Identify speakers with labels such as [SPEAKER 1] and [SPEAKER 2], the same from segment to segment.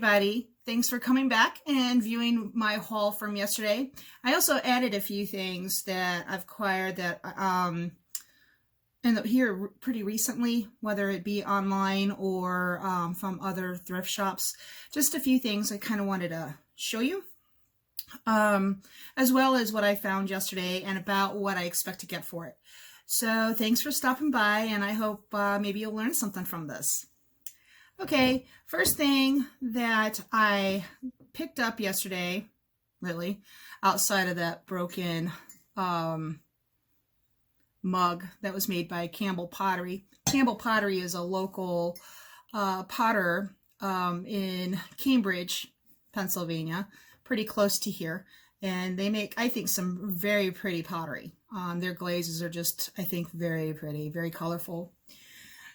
[SPEAKER 1] everybody. Thanks for coming back and viewing my haul from yesterday. I also added a few things that I've acquired that ended up here pretty recently, whether it be online or from other thrift shops. Just a few things I kind of wanted to show you, as well as what I found yesterday and about what I expect to get for it. So thanks for stopping by, and I hope maybe you'll learn something from this. Okay, first thing that I picked up yesterday, really, outside of that broken mug that was made by Campbell Pottery. Campbell Pottery is a local potter in Cambridge, Pennsylvania, pretty close to here. And they make, I think, some very pretty pottery. Their glazes are just, I think, very pretty, very colorful.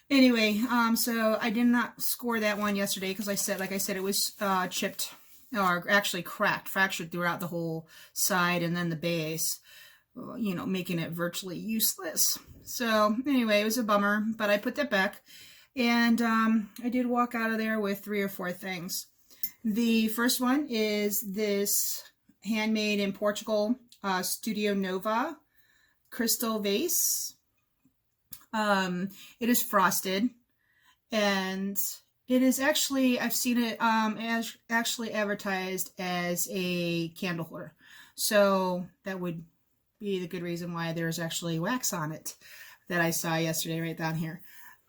[SPEAKER 1] Anyway, so I did not score that one yesterday because like I said, it was chipped, or actually cracked, fractured throughout the whole side and then the base, you know, making it virtually useless. So anyway, it was a bummer, but I put that back, and I did walk out of there with 3 or 4 things. The first one is this handmade in Portugal Studio Nova crystal vase. It is frosted, and it is actually, I've seen it as actually advertised as a candle holder. So that would be the good reason why there's actually wax on it that I saw yesterday right down here.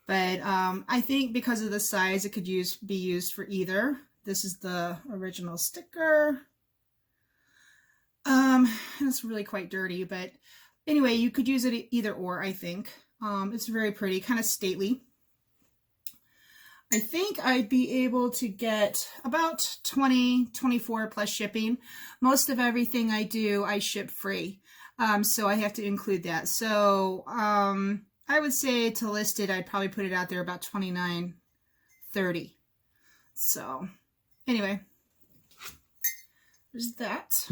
[SPEAKER 1] But I think because of the size, it could be used for either. This is the original sticker. It's really quite dirty, but anyway, you could use it either or, I think. It's very pretty, kind of stately. I think I'd be able to get about 24 plus shipping. Most of everything I do, I ship free. So I have to include that. So I would say to list it, I'd probably put it out there about $29.30. So anyway, there's that.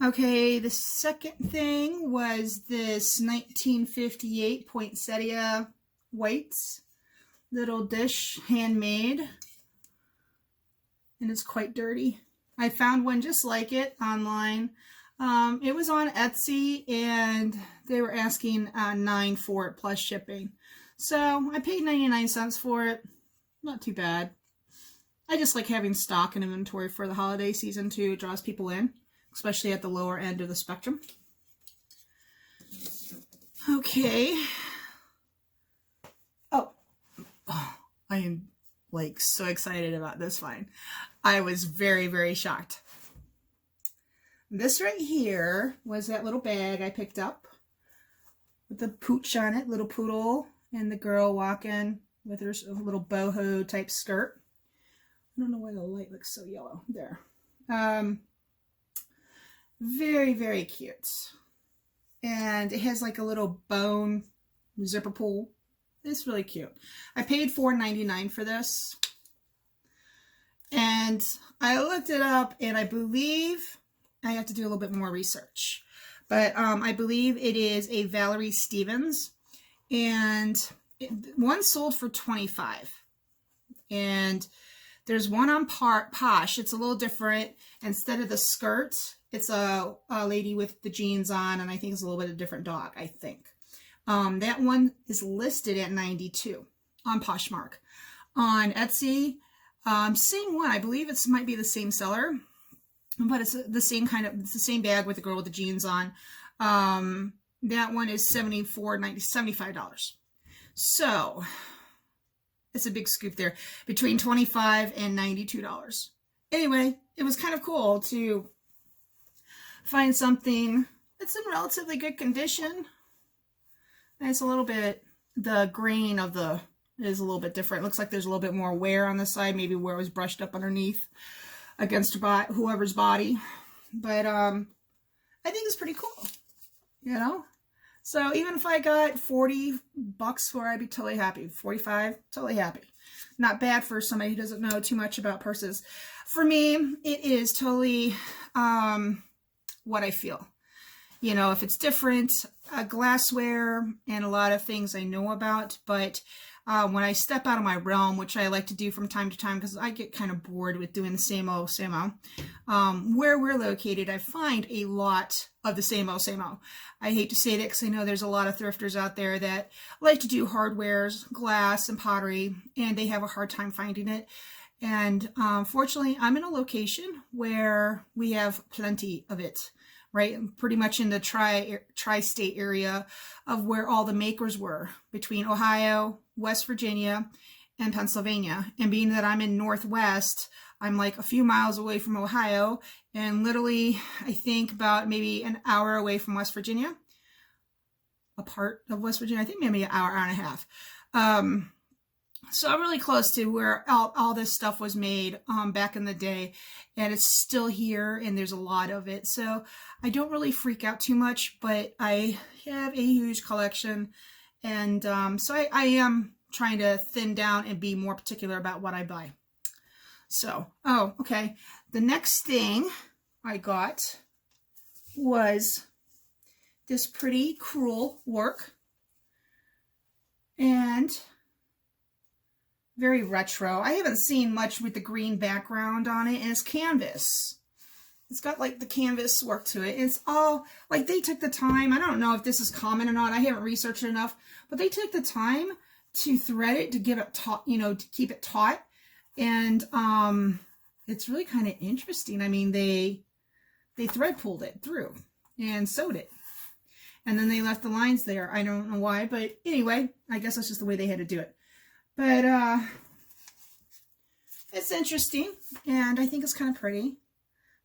[SPEAKER 1] Okay, the second thing was this 1958 poinsettia whites little dish, handmade, and it's quite dirty. I found one just like it online. It was on Etsy, and they were asking $9 for it plus shipping. So I paid 99 cents for it. Not too bad. I just like having stock and inventory for the holiday season too. It draws people in, especially at the lower end of the spectrum. Okay. Oh, I am like so excited about this find. I was very, very shocked. This right here was that little bag I picked up with the pooch on it, little poodle, and the girl walking with her little boho type skirt. I don't know why the light looks so yellow. There. Very, very cute. And it has like a little bone zipper pull. It's really cute. I paid $4.99 for this. And I looked it up, and I believe I have to do a little bit more research. But I believe it is a Valerie Stevens. And one sold for $25. And there's one on Posh. It's a little different. Instead of the skirt, it's a lady with the jeans on, and I think it's a little bit of a different dog, I think. That one is listed at $92 on Poshmark. On Etsy, same one. I believe it might be the same seller, but it's the same kind of, it's the same bag with the girl with the jeans on. That one is $75. So it's a big scoop there, between $25 and $92. Anyway, it was kind of cool to find something that's in relatively good condition. And it's a little bit, the grain of the is a little bit different. It looks like there's a little bit more wear on the side, maybe where it was brushed up underneath against whoever's body. But I think it's pretty cool, you know? So even if I got $40 for it, I'd be totally happy. $45, totally happy. Not bad for somebody who doesn't know too much about purses. For me, it is totally what I feel. You know, if it's different, glassware and a lot of things I know about, but when I step out of my realm, which I like to do from time to time because I get kind of bored with doing the same old, where we're located, I find a lot of the same old. I hate to say that because I know there's a lot of thrifters out there that like to do hardwares, glass, and pottery, and they have a hard time finding it. And fortunately, I'm in a location where we have plenty of it, right? Pretty much in the tri-state area of where all the makers were between Ohio, West Virginia, and Pennsylvania. And being that I'm in Northwest, I'm like a few miles away from Ohio and literally, I think about maybe an hour away from West Virginia, a part of West Virginia, I think maybe an hour, hour and a half. So I'm really close to where all this stuff was made back in the day, and it's still here, and there's a lot of it. So I don't really freak out too much, but I have a huge collection, and so I am trying to thin down and be more particular about what I buy. So, oh, okay. The next thing I got was this pretty crewel work, and very retro. I haven't seen much with the green background on it, and it's canvas. It's got like the canvas work to it. It's all like they took the time. I don't know if this is common or not. I haven't researched it enough, but they took the time to thread it to give it taut, you know, to keep it taut. And it's really kind of interesting. I mean, they thread pulled it through and sewed it, and then they left the lines there. I don't know why, but anyway, I guess that's just the way they had to do it. But it's interesting, and I think it's kind of pretty.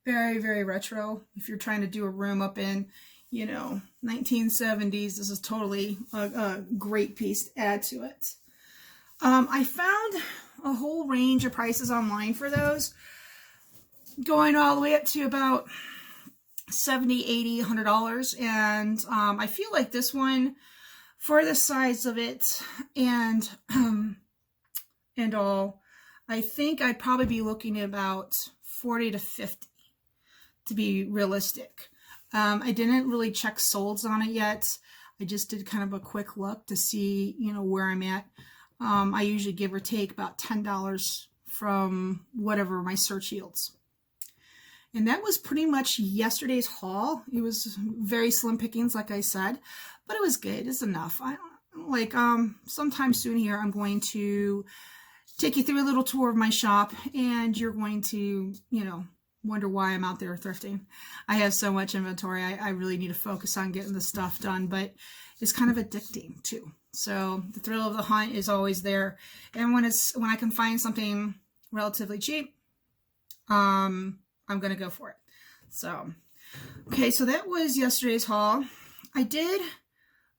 [SPEAKER 1] Very, very retro. If you're trying to do a room up in, you know, 1970s, this is totally a great piece to add to it. I found a whole range of prices online for those, going all the way up to about $70, $80, $100. And I feel like this one, for the size of it and all, I think I'd probably be looking at about 40 to 50 to be realistic. I didn't really check solds on it yet. I just did kind of a quick look to see, you know, where I'm at. I usually give or take about $10 from whatever my search yields. And that was pretty much yesterday's haul. It was very slim pickings, like I said, but it was good. It's enough. Sometime soon here, I'm going to take you through a little tour of my shop, and you're going to, you know, wonder why I'm out there thrifting. I have so much inventory. I really need to focus on getting the stuff done, but it's kind of addicting too. So the thrill of the hunt is always there. And when I can find something relatively cheap, I'm going to go for it. So, okay, so that was yesterday's haul. I did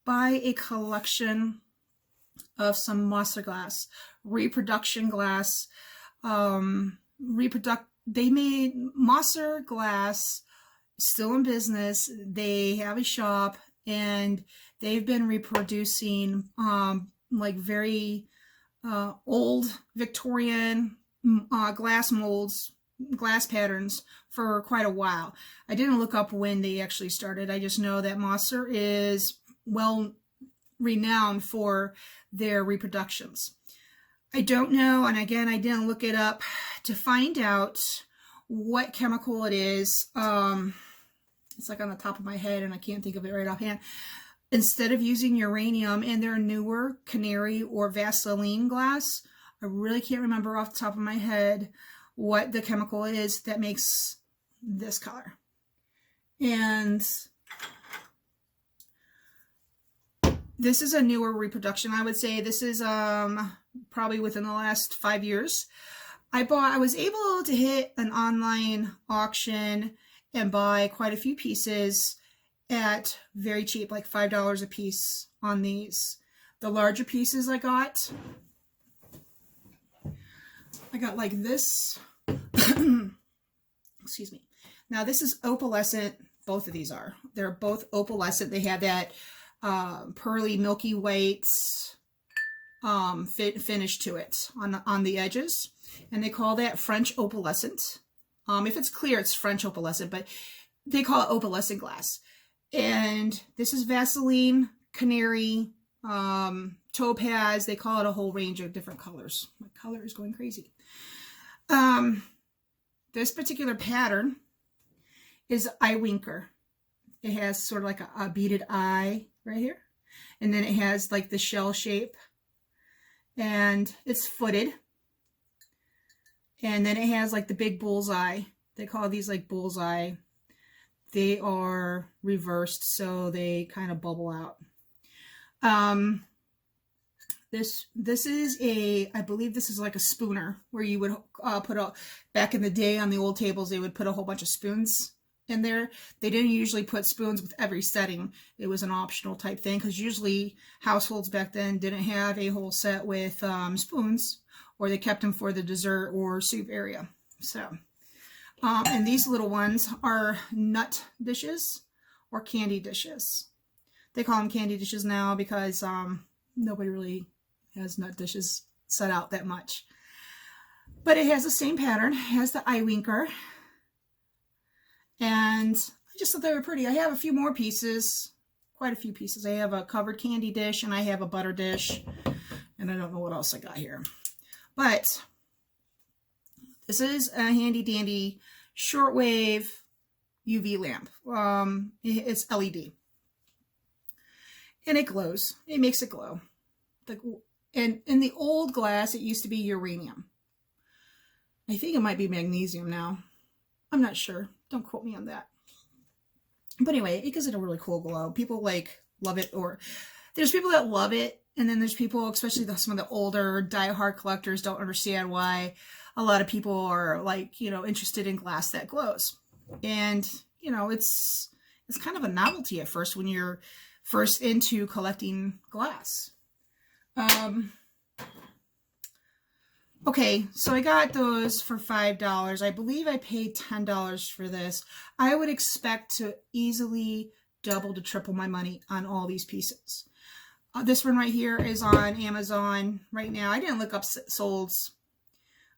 [SPEAKER 1] buy a collection of some Moser glass, reproduction glass. They made Moser glass, still in business. They have a shop, and they've been reproducing like very old Victorian glass molds, glass patterns for quite a while. I didn't look up when they actually started. I just know that Moser is well renowned for their reproductions. I don't know, and again, I didn't look it up to find out what chemical it is. It's like on the top of my head, and I can't think of it right offhand. Instead of using uranium in their newer Canary or Vaseline glass, I really can't remember off the top of my head what the chemical is that makes this color. And this is a newer reproduction. I would say this is probably within the last 5 years. I was able to hit an online auction and buy quite a few pieces at very cheap, like $5 a piece on these. The larger pieces I got like this. Excuse me. Now this is opalescent. Both of these are. They're both opalescent. They have that pearly, milky white finish to it on the edges, and they call that French opalescent. If it's clear, it's French opalescent, but they call it opalescent glass. And this is Vaseline, Canary, topaz. They call it a whole range of different colors. My color is going crazy. This particular pattern is eye winker. It has sort of like a beaded eye right here. And then it has like the shell shape. And it's footed. And then it has like the big bullseye. They call these like bullseye. They are reversed, so they kind of bubble out. This is I believe this is like a spooner, where you would back in the day on the old tables, they would put a whole bunch of spoons in there. They didn't usually put spoons with every setting. It was an optional type thing, because usually households back then didn't have a whole set with spoons, or they kept them for the dessert or soup area. So, and these little ones are nut dishes or candy dishes. They call them candy dishes now because nobody really has nut dishes set out that much. But it has the same pattern. It has the eye winker. And I just thought they were pretty. I have a few more pieces, quite a few pieces. I have a covered candy dish, and I have a butter dish, and I don't know what else I got here. But this is a handy dandy shortwave UV lamp. It's LED. And it glows. It makes it glow. And in the old glass, it used to be uranium. I think it might be magnesium now. I'm not sure. Don't quote me on that. But anyway, it gives it a really cool glow. People like love it, or there's people that love it, and then there's people, especially some of the older diehard collectors, don't understand why a lot of people are like, interested in glass that glows. And it's kind of a novelty at first when you're first into collecting glass. Okay, so I got those for $5. I believe I paid $10 for this. I would expect to easily double to triple my money on all these pieces. This one right here is on Amazon right now. I didn't look up solds,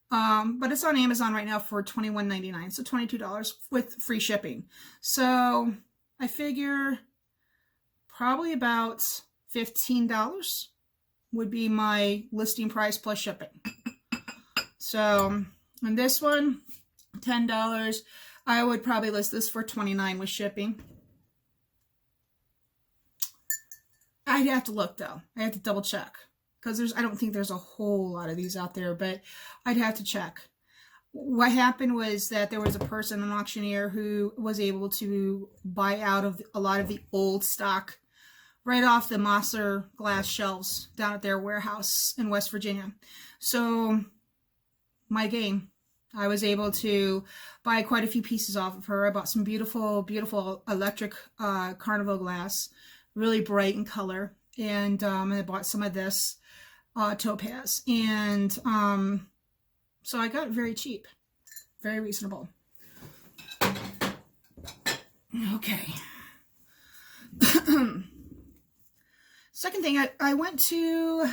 [SPEAKER 1] but it's on Amazon right now for $21.99, so $22 with free shipping. So I figure probably about $15 would be my listing price plus shipping. So on this one, $10. I would probably list this for $29 with shipping. I'd have to look though. I have to double check, because I don't think there's a whole lot of these out there, but I'd have to check. What happened was that there was a person, an auctioneer, who was able to buy out of a lot of the old stock right off the Mosser glass shelves down at their warehouse in West Virginia. So my game, I was able to buy quite a few pieces off of her. I bought some beautiful, beautiful electric carnival glass, really bright in color. And I bought some of this topaz. And so I got it very cheap, very reasonable. Okay. Second thing, I went to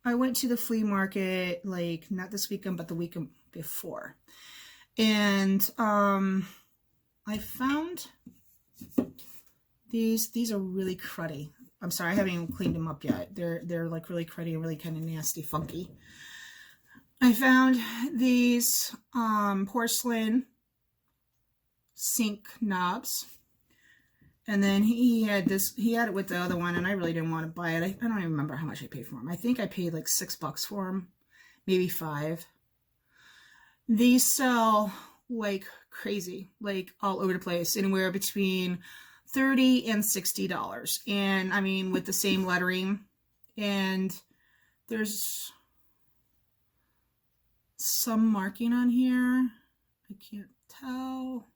[SPEAKER 1] the flea market, like not this weekend, but the weekend before. And I found these are really cruddy. I'm sorry, I haven't even cleaned them up yet. They're like really cruddy and really kind of nasty, funky. I found these porcelain sink knobs. And then he had it with the other one, and I really didn't want to buy it. I don't even remember how much I paid for them. I think I paid like $6 for them, maybe $5. These sell like crazy, like all over the place, anywhere between $30 and $60. And I mean, with the same lettering, and there's some marking on here. I can't tell.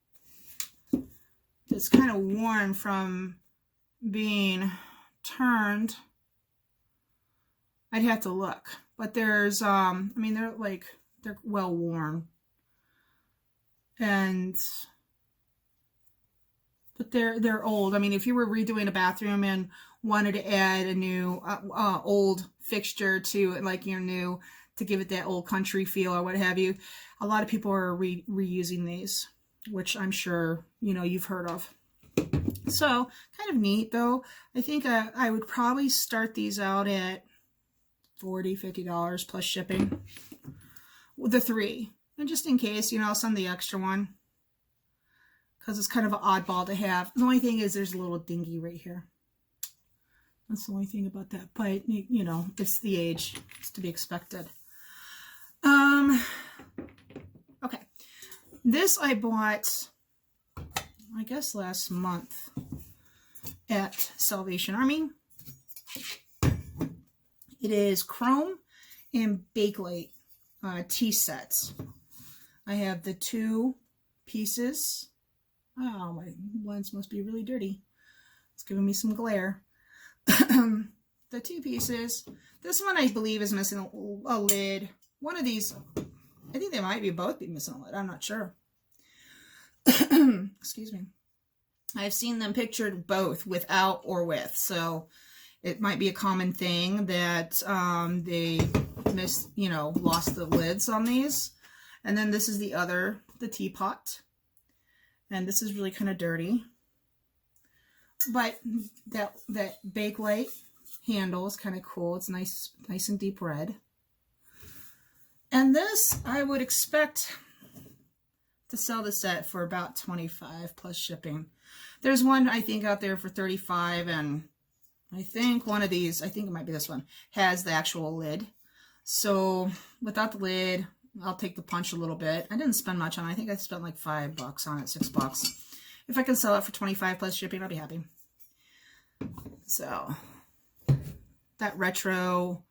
[SPEAKER 1] It's kind of worn from being turned. I'd have to look, but there's I mean, they're well worn, but they're old. I mean, if you were redoing a bathroom and wanted to add a new old fixture to it, like your new, to give it that old country feel or what have you, a lot of people are reusing these, which I'm sure you've heard of. So kind of neat though. I think I would probably start these out at $40, $50 plus shipping. The 3. And just in case, you know, I'll send the extra one. Because it's kind of an oddball to have. The only thing is there's a little dingy right here. That's the only thing about that. But, you know, it's the age. It's to be expected. Okay. This I bought, I guess, last month at Salvation Army. It is Chrome and Bakelite tea sets. I have the 2 pieces. Oh, my lens must be really dirty. It's giving me some glare. The 2 pieces. This one I believe is missing a lid. One of these, I think they might be both be missing a lid. I'm not sure. Excuse me. I've seen them pictured both without or with. So it might be a common thing that they lost the lids on these. And then this is the teapot. And this is really kind of dirty. But that Bakelite handle is kind of cool. It's nice and deep red. And this, I would expect to sell the set for about $25 plus shipping. There's one, I think, out there for $35, and I think one of these, I think it might be this one, has the actual lid. So without the lid, I'll take the punch a little bit. I didn't spend much on it. I think I spent like $5 on it, $6. If I can sell it for $25 plus shipping, I'll be happy. So that retro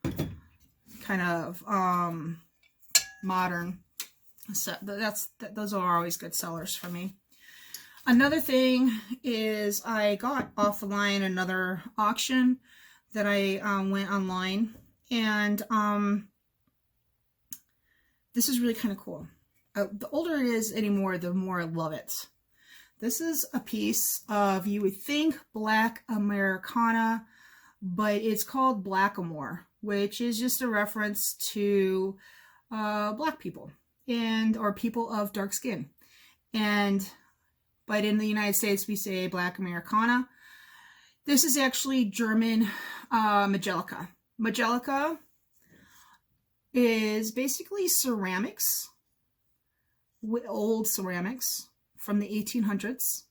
[SPEAKER 1] kind of modern set, those are always good sellers for me. Another thing is I got off the line another auction that I went online, and this is really kind of cool. The older it is anymore, the more I love it. This is a piece of, you would think, Black Americana, but it's called Blackamoor, which is just a reference to Black people or people of dark skin. But in the United States, we say Black Americana. This is actually German Majolica. Majolica is basically ceramics, old ceramics from the 1800s,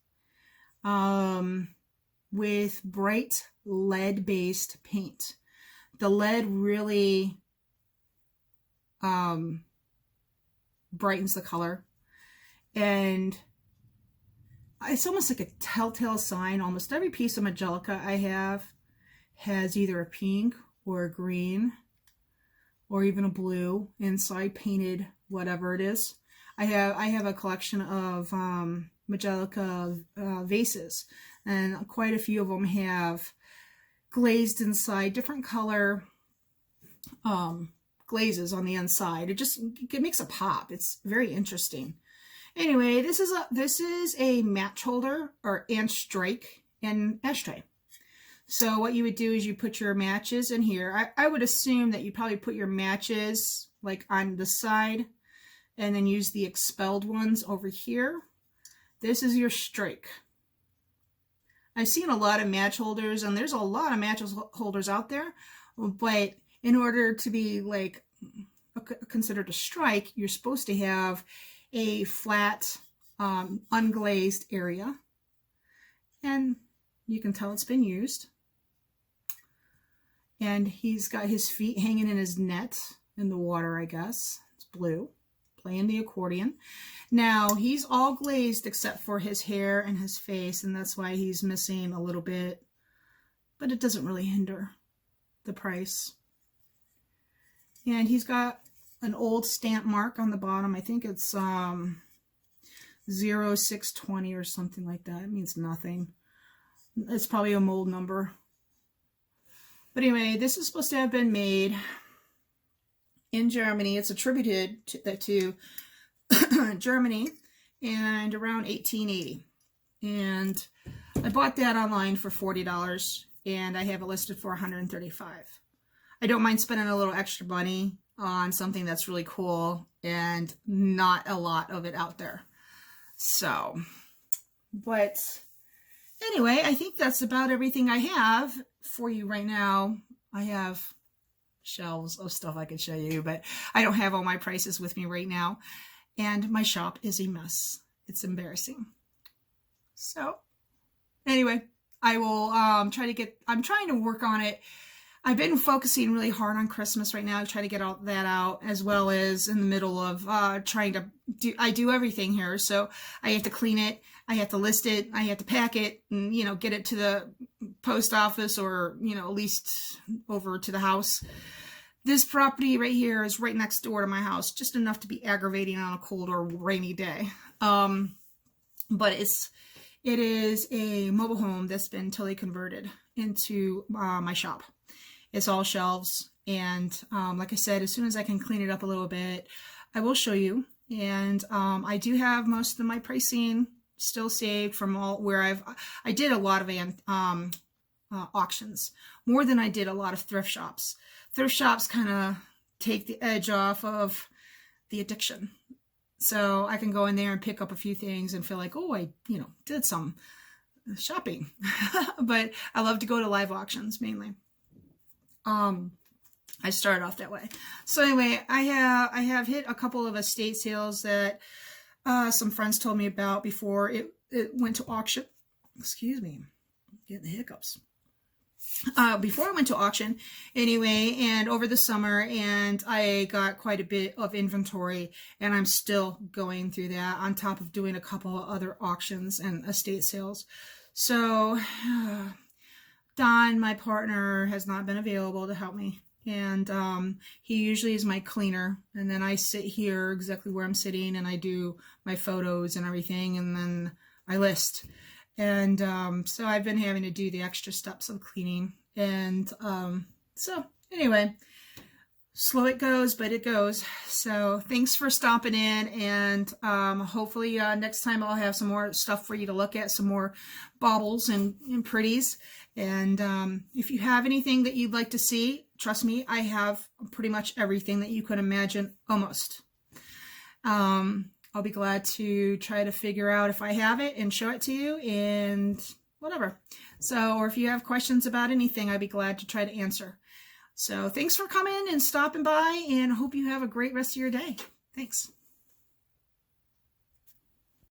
[SPEAKER 1] with bright lead-based paint. The lead really brightens the color, and it's almost like a telltale sign. Almost every piece of Majolica I have has either a pink or a green or even a blue inside, painted whatever it is. I have a collection of Majolica vases, and quite a few of them have glazed inside, different color glazes on the inside. It makes a pop. It's very interesting. Anyway, this is a match holder or and strike and ashtray. So what you would do is you put your matches in here. I would assume that you probably put your matches like on the side and then use the expelled ones over here. This is your strike. I've seen a lot of match holders, and there's a lot of match holders out there, but in order to be like considered a strike, you're supposed to have a flat, unglazed area, and you can tell it's been used. And he's got his feet hanging in his net in the water, I guess. It's blue, playing the accordion. Now, he's all glazed except for his hair and his face, and that's why he's missing a little bit, but it doesn't really hinder the price. And he's got an old stamp mark on the bottom. I think it's 0620 or something like that. It means nothing. It's probably a mold number. But anyway, this is supposed to have been made in Germany. It's attributed to Germany and around 1880. And I bought that online for $40, and I have it listed for $135. I don't mind spending a little extra money on something that's really cool and not a lot of it out there. So, but anyway, I think that's about everything I have for you right now. I have shelves of stuff I could show you, but I don't have all my prices with me right now. And my shop is a mess. It's embarrassing. So anyway, I will I'm trying to work on it. I've been focusing really hard on Christmas right now to try to get all that out, as well as in the middle of trying to I do everything here. So I have to clean it, I have to list it, I have to pack it, and, you know, get it to the post office, or, you know, at least over to the house. This property right here is right next door to my house, just enough to be aggravating on a cold or rainy day. But it is a mobile home that's been totally converted into my shop. It's all shelves, and like I said, as soon as I can clean it up a little bit, I will show you. And I do have most of my pricing still saved from all where I did a lot of auctions, more than I did a lot of thrift shops. Thrift shops kind of take the edge off of the addiction. So I can go in there and pick up a few things and feel like, oh, I, you know, did some shopping. But I love to go to live auctions mainly. I started off that way. So anyway, I have hit a couple of estate sales that some friends told me about before it went to auction. Excuse me, I'm getting the hiccups. Before I went to auction anyway, and over the summer, and I got quite a bit of inventory, and I'm still going through that on top of doing a couple of other auctions and estate sales. So Don, my partner, has not been available to help me, and he usually is my cleaner, and then I sit here exactly where I'm sitting, and I do my photos and everything, and then I list. And so I've been having to do the extra steps of cleaning. And so anyway, slow it goes, but it goes. So thanks for stopping in. And hopefully next time I'll have some more stuff for you to look at, some more baubles and pretties. And if you have anything that you'd like to see, trust me, I have pretty much everything that you could imagine, almost. I'll be glad to try to figure out if I have it and show it to you and whatever. So, or if you have questions about anything, I'd be glad to try to answer. So thanks for coming and stopping by, and hope you have a great rest of your day. Thanks.